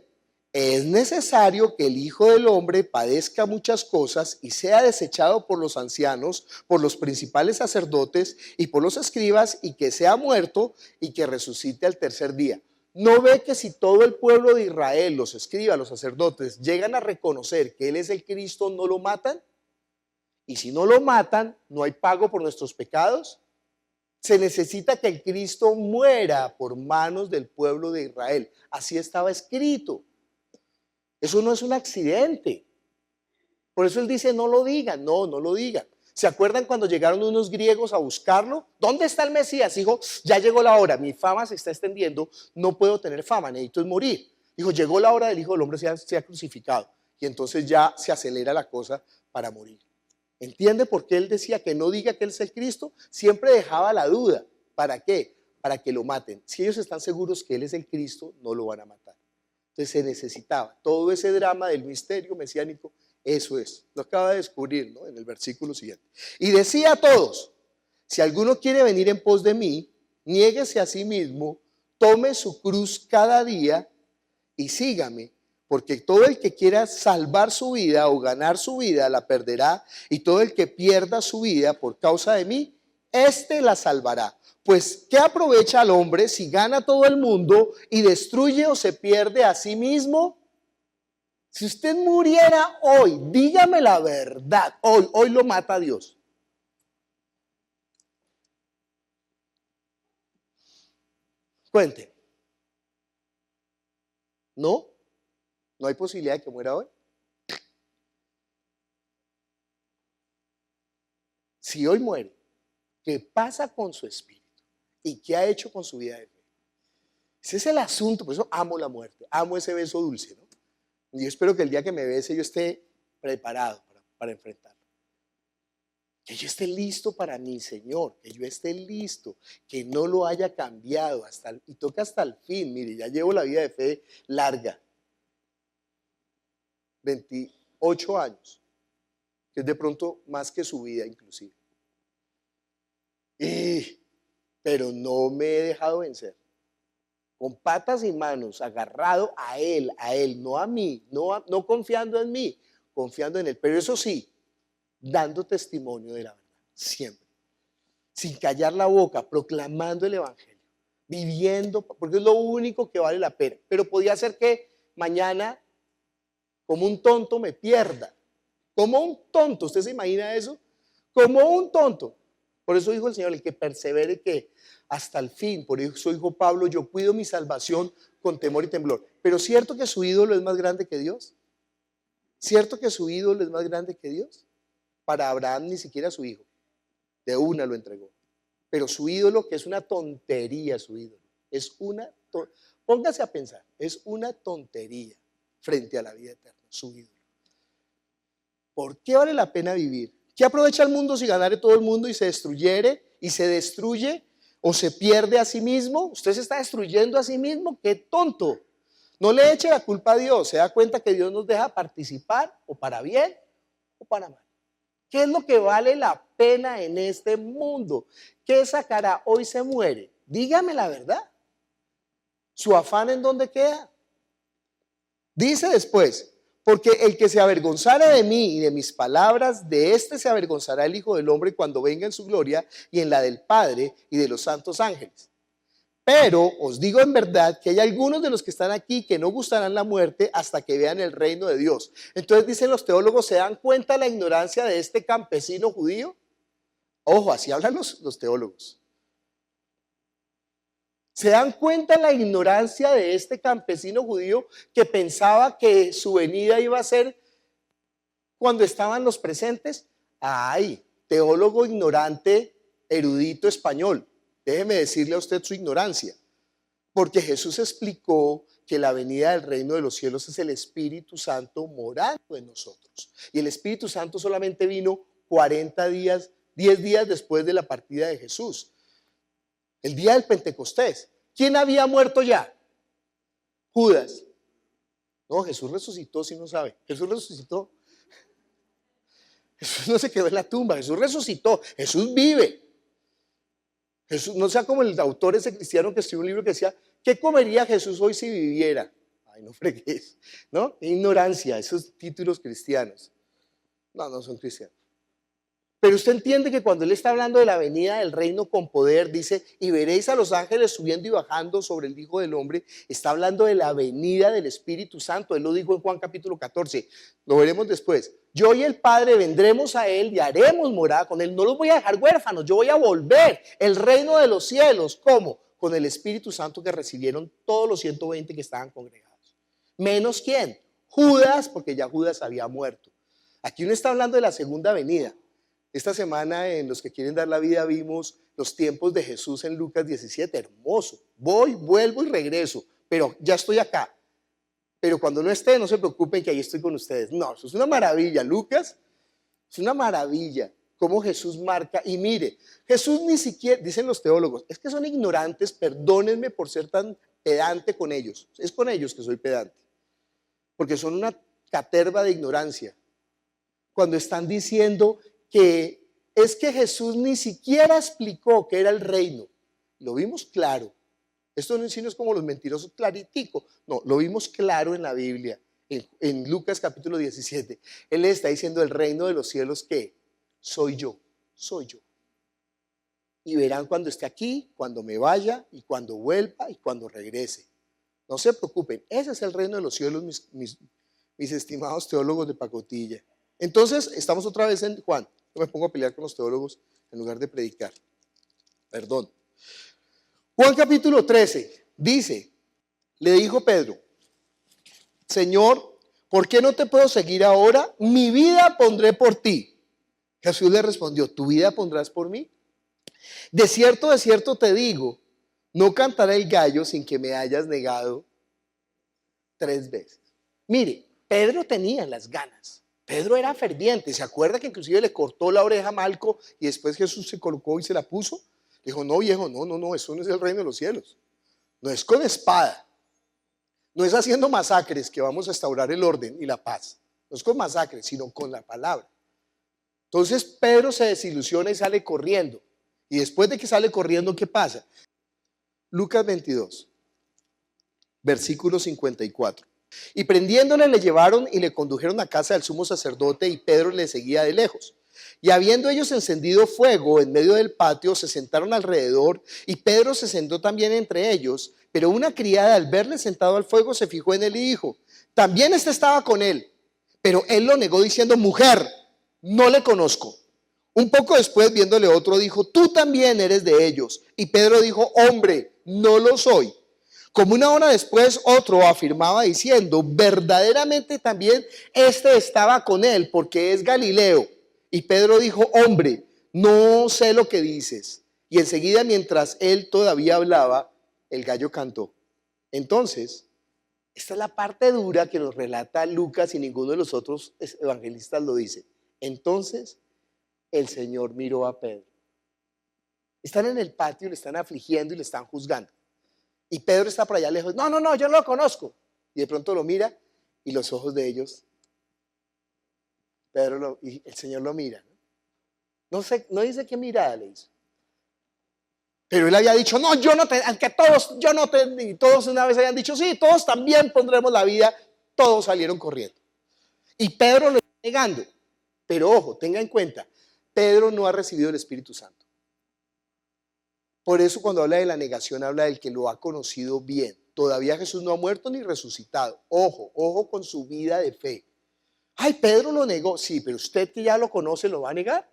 es necesario que el Hijo del Hombre padezca muchas cosas y sea desechado por los ancianos, por los principales sacerdotes y por los escribas, y que sea muerto y que resucite al tercer día. ¿No ve que si todo el pueblo de Israel, los escribas, los sacerdotes, llegan a reconocer que Él es el Cristo, no lo matan? Y si no lo matan, ¿no hay pago por nuestros pecados? Se necesita que el Cristo muera por manos del pueblo de Israel. Así estaba escrito. Eso no es un accidente. Por eso él dice, no lo digan, no lo digan. ¿Se acuerdan cuando llegaron unos griegos a buscarlo? ¿Dónde está el Mesías? Dijo, ya llegó la hora, mi fama se está extendiendo, no puedo tener fama, necesito morir. Dijo, llegó la hora del Hijo del Hombre sea crucificado. Y entonces ya se acelera la cosa para morir. ¿Entiende por qué él decía que no diga que él es el Cristo? Siempre dejaba la duda. ¿Para qué? Para que lo maten. Si ellos están seguros que él es el Cristo, no lo van a matar. Entonces se necesitaba todo ese drama del misterio mesiánico. Eso es, lo acaba de descubrir, ¿no? En el versículo siguiente. Y decía a todos, si alguno quiere venir en pos de mí, niéguese a sí mismo, tome su cruz cada día y sígame, porque todo el que quiera salvar su vida o ganar su vida la perderá, y todo el que pierda su vida por causa de mí, éste la salvará. Pues, ¿qué aprovecha al hombre si gana todo el mundo y destruye o se pierde a sí mismo? Si usted muriera hoy, dígame la verdad, hoy lo mata Dios. Cuente. ¿No? ¿No hay posibilidad de que muera hoy? Si hoy muere, ¿qué pasa con su espíritu? ¿Y qué ha hecho con su vida de fe? Ese es el asunto, por eso amo la muerte, amo ese beso dulce, ¿no? Y yo espero que el día que me bese yo esté preparado para enfrentarlo. Que yo esté listo para mi Señor, que yo esté listo, que no lo haya cambiado y toca hasta el fin. Mire, ya llevo la vida de fe larga, 28 años, que es de pronto más que su vida inclusive. Pero no me he dejado vencer. Con patas y manos, agarrado a Él, no a mí, no confiando en mí, confiando en Él. Pero eso sí, dando testimonio de la verdad, siempre. Sin callar la boca, proclamando el Evangelio, viviendo, porque es lo único que vale la pena. Pero podía ser que mañana, como un tonto, me pierda. Como un tonto, ¿usted se imagina eso? Como un tonto. Por eso dijo el Señor, el que persevere que hasta el fin. Por eso dijo Pablo, yo cuido mi salvación con temor y temblor. Pero ¿cierto que su ídolo es más grande que Dios? ¿Cierto que su ídolo es más grande que Dios? Para Abraham ni siquiera su hijo, de una lo entregó. Pero su ídolo, que es una tontería su ídolo, póngase a pensar, es una tontería frente a la vida eterna, su ídolo. ¿Por qué vale la pena vivir? ¿Qué aprovecha el mundo si ganare todo el mundo y se destruyere y se destruye o se pierde a sí mismo? Usted se está destruyendo a sí mismo, qué tonto. No le eche la culpa a Dios, se da cuenta que Dios nos deja participar o para bien o para mal. ¿Qué es lo que vale la pena en este mundo? ¿Qué sacará? Hoy se muere. Dígame la verdad. ¿Su afán en dónde queda? Dice después, porque el que se avergonzara de mí y de mis palabras, de este se avergonzará el Hijo del Hombre cuando venga en su gloria y en la del Padre y de los santos ángeles. Pero os digo en verdad que hay algunos de los que están aquí que no gustarán la muerte hasta que vean el reino de Dios. Entonces dicen los teólogos, ¿se dan cuenta de la ignorancia de este campesino judío? Ojo, así hablan los teólogos. ¿Se dan cuenta de la ignorancia de este campesino judío que pensaba que su venida iba a ser cuando estaban los presentes? Ay, teólogo ignorante, erudito español. Déjeme decirle a usted su ignorancia. Porque Jesús explicó que la venida del reino de los cielos es el Espíritu Santo morando en nosotros. Y el Espíritu Santo solamente vino 40 días, 10 días después de la partida de Jesús. El día del Pentecostés. ¿Quién había muerto ya? Judas. No, Jesús resucitó, si no sabe. Jesús resucitó. Jesús no se quedó en la tumba, Jesús resucitó, Jesús vive. Jesús, no sea como el autor ese cristiano que escribió un libro que decía, ¿qué comería Jesús hoy si viviera? Ay, no fregues, ¿no? Ignorancia, esos títulos cristianos. No, no son cristianos. Pero usted entiende que cuando él está hablando de la venida del reino con poder, dice, y veréis a los ángeles subiendo y bajando sobre el Hijo del Hombre, está hablando de la venida del Espíritu Santo. Él lo dijo en Juan capítulo 14, lo veremos después. Yo y el Padre vendremos a él y haremos morada con él. No los voy a dejar huérfanos, yo voy a volver. El reino de los cielos, ¿cómo? Con el Espíritu Santo que recibieron todos los 120 que estaban congregados. ¿Menos quién? Judas, porque ya Judas había muerto. Aquí uno está hablando de la segunda venida. Esta semana en Los que quieren dar la vida vimos los tiempos de Jesús en Lucas 17, hermoso. Voy, vuelvo y regreso, pero ya estoy acá. Pero cuando no esté, no se preocupen que ahí estoy con ustedes. No, eso es una maravilla, Lucas, es una maravilla cómo Jesús marca. Y mire, Jesús ni siquiera, dicen los teólogos, es que son ignorantes, perdónenme por ser tan pedante con ellos. Es con ellos que soy pedante, porque son una caterva de ignorancia. Cuando están diciendo que es que Jesús ni siquiera explicó qué era el reino. Lo vimos claro. Esto no es como los mentirosos claritico. No, lo vimos claro en la Biblia, en Lucas capítulo 17. Él le está diciendo el reino de los cielos que soy yo, soy yo. Y verán cuando esté aquí, cuando me vaya y cuando vuelva y cuando regrese. No se preocupen, ese es el reino de los cielos, mis estimados teólogos de pacotilla. Entonces, estamos otra vez en Juan. Yo me pongo a pelear con los teólogos en lugar de predicar. Perdón. Juan capítulo 13 dice, le dijo Pedro, Señor, ¿por qué no te puedo seguir ahora? Mi vida pondré por ti. Jesús le respondió, ¿tu vida pondrás por mí? De cierto te digo, no cantará el gallo sin que me hayas negado 3 veces. Mire, Pedro tenía las ganas. Pedro era ferviente, ¿se acuerda que inclusive le cortó la oreja a Malco y después Jesús se colocó y se la puso? Dijo, no viejo, no, eso no es el reino de los cielos. No es con espada, no es haciendo masacres que vamos a restaurar el orden y la paz. No es con masacres, sino con la palabra. Entonces Pedro se desilusiona y sale corriendo. Y después de que sale corriendo, ¿qué pasa? Lucas 22, versículo 54. Y prendiéndole le llevaron y le condujeron a casa del sumo sacerdote y Pedro le seguía de lejos. Y habiendo ellos encendido fuego en medio del patio, se sentaron alrededor y Pedro se sentó también entre ellos. Pero una criada al verle sentado al fuego se fijó en él y dijo, también estaba con él. Pero él lo negó diciendo, mujer, no le conozco. Un poco después viéndole otro dijo, tú también eres de ellos. Y Pedro dijo, hombre, no lo soy. Como una hora después otro afirmaba diciendo, verdaderamente también estaba con él porque es Galileo. Y Pedro dijo, hombre, no sé lo que dices. Y enseguida mientras él todavía hablaba, el gallo cantó. Entonces, esta es la parte dura que nos relata Lucas y ninguno de los otros evangelistas lo dice. Entonces, el Señor miró a Pedro. Están en el patio, le están afligiendo y le están juzgando. Y Pedro está por allá lejos. No, yo no lo conozco. Y de pronto lo mira y los ojos de ellos, y el Señor lo mira. No dice qué mirada le hizo. Pero él había dicho, no, yo no te, aunque todos, yo no te, y todos una vez habían dicho, sí, todos también pondremos la vida. Todos salieron corriendo. Y Pedro lo está negando. Pero ojo, tenga en cuenta, Pedro no ha recibido el Espíritu Santo. Por eso cuando habla de la negación, habla del que lo ha conocido bien. Todavía Jesús no ha muerto ni resucitado. Ojo con su vida de fe. Ay, Pedro lo negó. Sí, pero usted que ya lo conoce, ¿lo va a negar?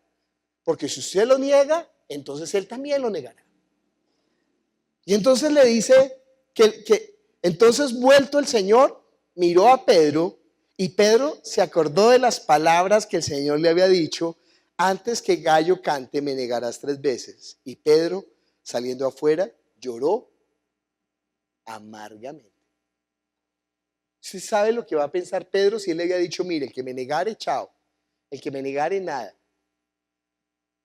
Porque si usted lo niega, entonces él también lo negará. Y entonces le dice entonces vuelto el Señor, miró a Pedro y Pedro se acordó de las palabras que el Señor le había dicho, antes que gallo cante me negarás 3 veces. Y Pedro, saliendo afuera, lloró amargamente. ¿Usted sabe lo que va a pensar Pedro si él le había dicho, mire, el que me negare, chao, el que me negare, nada?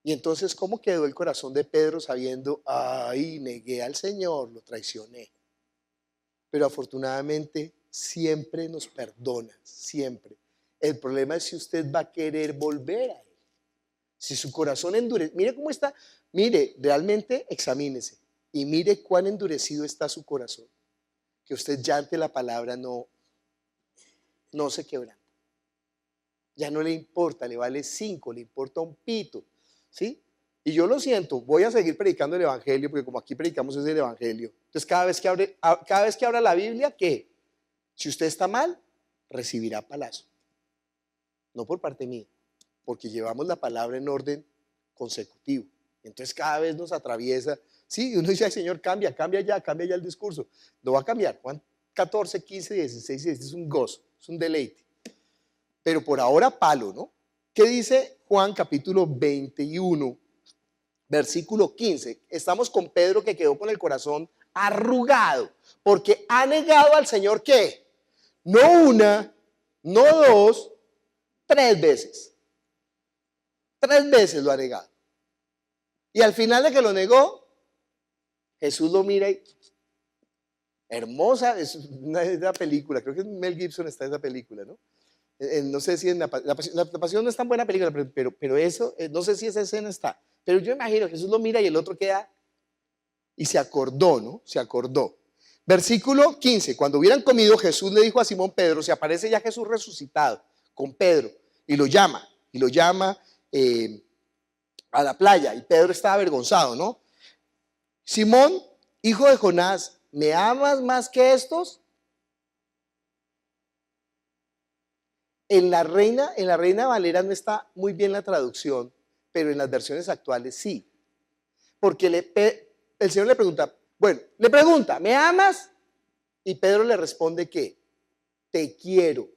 Y entonces, ¿cómo quedó el corazón de Pedro sabiendo, ay, negué al Señor, lo traicioné? Pero afortunadamente siempre nos perdona, siempre. El problema es si usted va a querer volver a Él. Si su corazón endurece, mire cómo está, mire, realmente examínese y mire cuán endurecido está su corazón, que usted ya ante la palabra no se quebranta. Ya no le importa, le vale 5, le importa un pito, ¿sí? Y yo lo siento, voy a seguir predicando el Evangelio, porque como aquí predicamos es el Evangelio. Entonces cada vez que abra la Biblia, ¿qué? Si usted está mal, recibirá palazo. No por parte mía, porque llevamos la palabra en orden consecutivo. Entonces cada vez nos atraviesa. Sí, uno dice, ay Señor, cambia ya el discurso. No va a cambiar. Juan 14, 15, 16, 17 es un gozo, es un deleite. Pero por ahora palo, ¿no? ¿Qué dice Juan capítulo 21, versículo 15? Estamos con Pedro que quedó con el corazón arrugado, porque ha negado al Señor, ¿qué? No una, no dos, 3 veces. 3 veces lo ha negado. Y al final de que lo negó, Jesús lo mira y hermosa, es una película, creo que Mel Gibson está en esa película, ¿no? No sé si en la Pasión no es tan buena película, pero eso, no sé si esa escena está. Pero yo imagino, Jesús lo mira y el otro queda y se acordó, ¿no? Se acordó. Versículo 15, cuando hubieran comido, Jesús le dijo a Simón Pedro, se aparece ya Jesús resucitado con Pedro y lo llama a la playa y Pedro estaba avergonzado, ¿no? Simón, hijo de Jonás, ¿me amas más que estos? En la Reina Valera no está muy bien la traducción, pero en las versiones actuales sí. Porque el Señor le pregunta, ¿me amas? Y Pedro le responde que te quiero.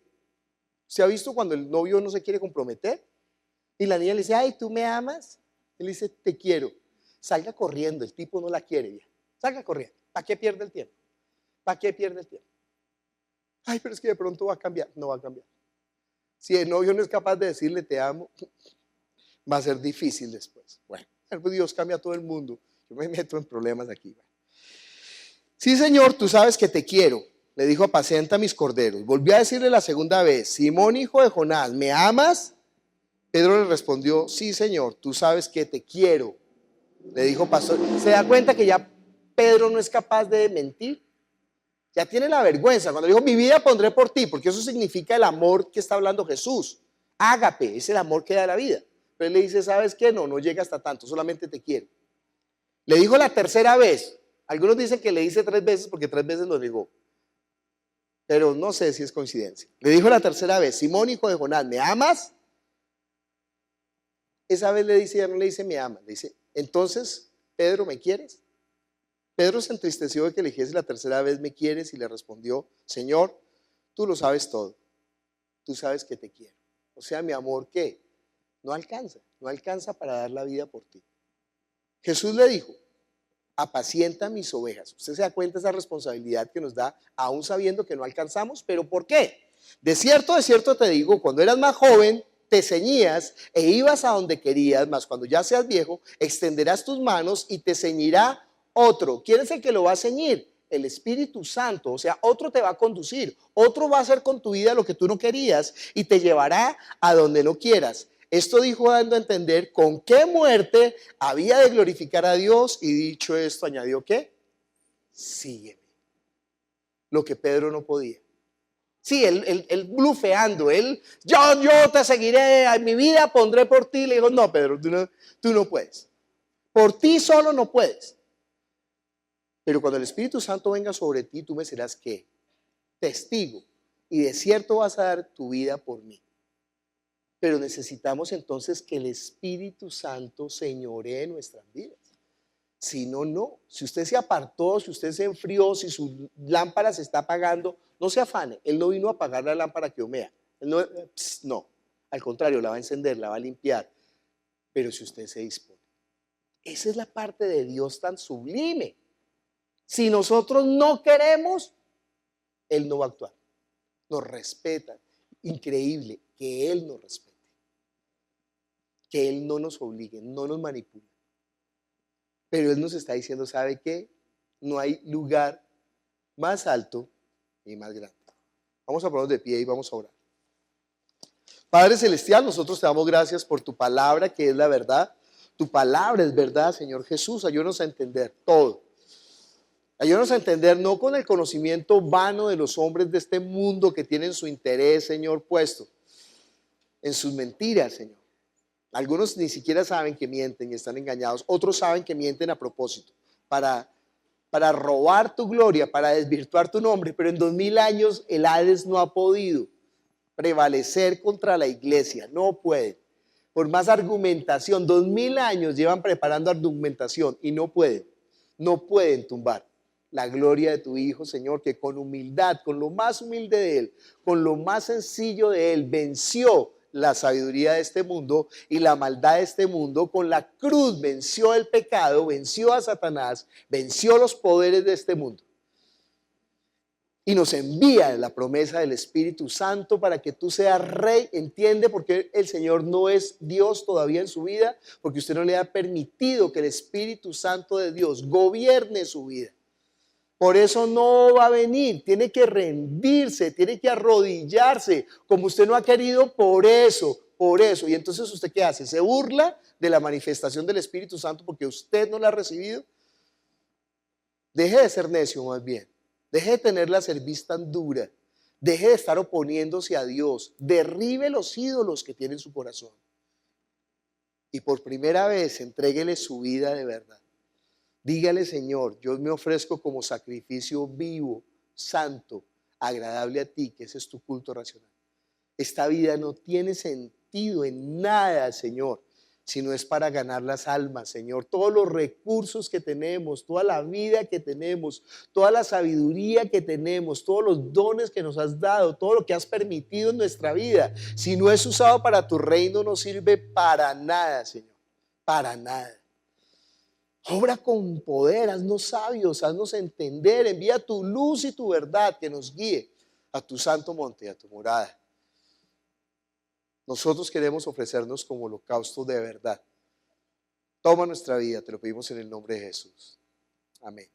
¿Se ha visto cuando el novio no se quiere comprometer? Y la niña le dice, ay, ¿tú me amas? Él dice, te quiero. Salga corriendo, el tipo no la quiere ya. Salga corriendo. ¿Para qué pierde el tiempo? ¿Para qué pierde el tiempo? Ay, pero es que de pronto va a cambiar. No va a cambiar. Si el novio no es capaz de decirle te amo, va a ser difícil después. Bueno, Dios cambia a todo el mundo. Yo me meto en problemas aquí. Sí, Señor, tú sabes que te quiero. Le dijo, apacienta mis corderos. Volvió a decirle la segunda vez, Simón, hijo de Jonás, ¿me amas? Pedro le respondió, sí, Señor, tú sabes que te quiero. Le dijo, pastor, ¿se da cuenta que ya Pedro no es capaz de mentir? Ya tiene la vergüenza. Cuando dijo, mi vida pondré por ti, porque eso significa el amor que está hablando Jesús. Ágape, es el amor que da la vida. Pero él le dice, ¿sabes qué? No llega hasta tanto, solamente te quiero. Le dijo la tercera vez. Algunos dicen que le dice 3 veces porque 3 veces lo negó. Pero no sé si es coincidencia. Le dijo la tercera vez, Simón, hijo de Jonás, ¿me amas? Esa vez le dice, ya no le dice me amas, le dice, entonces, Pedro, ¿me quieres? Pedro se entristeció de que le dijese la tercera vez, ¿me quieres? Y le respondió, Señor, tú lo sabes todo, tú sabes que te quiero. O sea, mi amor, ¿qué? No alcanza para dar la vida por ti. Jesús le dijo, apacienta mis ovejas. Usted se da cuenta de esa responsabilidad que nos da, aún sabiendo que no alcanzamos, pero ¿por qué? De cierto te digo, cuando eras más joven, te ceñías e ibas a donde querías, mas cuando ya seas viejo, extenderás tus manos y te ceñirá otro. ¿Quién es el que lo va a ceñir? El Espíritu Santo. O sea, otro te va a conducir, otro va a hacer con tu vida lo que tú no querías y te llevará a donde no quieras. Esto dijo dando a entender con qué muerte había de glorificar a Dios, y dicho esto añadió ¿qué? Sígueme. Lo que Pedro no podía. Sí, él blufeando, yo te seguiré, en mi vida pondré por ti. Le dijo, no, Pedro, tú no puedes. Por ti solo no puedes. Pero cuando el Espíritu Santo venga sobre ti, tú me serás ¿qué? Testigo. Y de cierto vas a dar tu vida por mí. Pero necesitamos entonces que el Espíritu Santo señoree nuestras vidas. Si no, no. Si usted se apartó, si usted se enfrió, si su lámpara se está apagando, no se afane. Él no vino a apagar la lámpara que humea. Él no. Al contrario, la va a encender, la va a limpiar. Pero si usted se dispone. Esa es la parte de Dios tan sublime. Si nosotros no queremos, Él no va a actuar. Nos respeta. Increíble que Él nos respete. Que Él no nos obligue, no nos manipule. Pero Él nos está diciendo, ¿sabe qué? No hay lugar más alto y más grande. Vamos a ponernos de pie y vamos a orar. Padre Celestial, nosotros te damos gracias por tu palabra que es la verdad. Tu palabra es verdad, Señor Jesús. Ayúdanos a entender todo. Ayúdanos a entender no con el conocimiento vano de los hombres de este mundo que tienen su interés, Señor, puesto en sus mentiras, Señor. Algunos ni siquiera saben que mienten y están engañados. Otros saben que mienten a propósito para robar tu gloria, para desvirtuar tu nombre. Pero en 2000 años el Hades no ha podido prevalecer contra la iglesia. No puede. Por más argumentación, 2000 años llevan preparando argumentación y no pueden. No pueden tumbar la gloria de tu Hijo, Señor, que con humildad, con lo más humilde de Él, con lo más sencillo de Él, venció la sabiduría de este mundo y la maldad de este mundo. Con la cruz venció el pecado, venció a Satanás, venció los poderes de este mundo. Y nos envía la promesa del Espíritu Santo para que tú seas rey. Entiende por qué el Señor no es Dios todavía en su vida, porque usted no le ha permitido que el Espíritu Santo de Dios gobierne su vida. Por eso no va a venir, tiene que rendirse, tiene que arrodillarse, como usted no ha querido, por eso. Y entonces ¿usted qué hace? ¿Se burla de la manifestación del Espíritu Santo porque usted no la ha recibido? Deje de ser necio más bien, deje de tener la cerviz tan dura, deje de estar oponiéndose a Dios, derribe los ídolos que tiene en su corazón y por primera vez entréguele su vida de verdad. Dígale, Señor, yo me ofrezco como sacrificio vivo, santo, agradable a ti, que ese es tu culto racional. Esta vida no tiene sentido en nada, Señor, si no es para ganar las almas, Señor. Todos los recursos que tenemos, toda la vida que tenemos, toda la sabiduría que tenemos, todos los dones que nos has dado, todo lo que has permitido en nuestra vida, si no es usado para tu reino, no sirve para nada, Señor, para nada. Obra con poder, haznos sabios, haznos entender, envía tu luz y tu verdad que nos guíe a tu santo monte, a tu morada. Nosotros queremos ofrecernos como holocausto de verdad. Toma nuestra vida, te lo pedimos en el nombre de Jesús. Amén.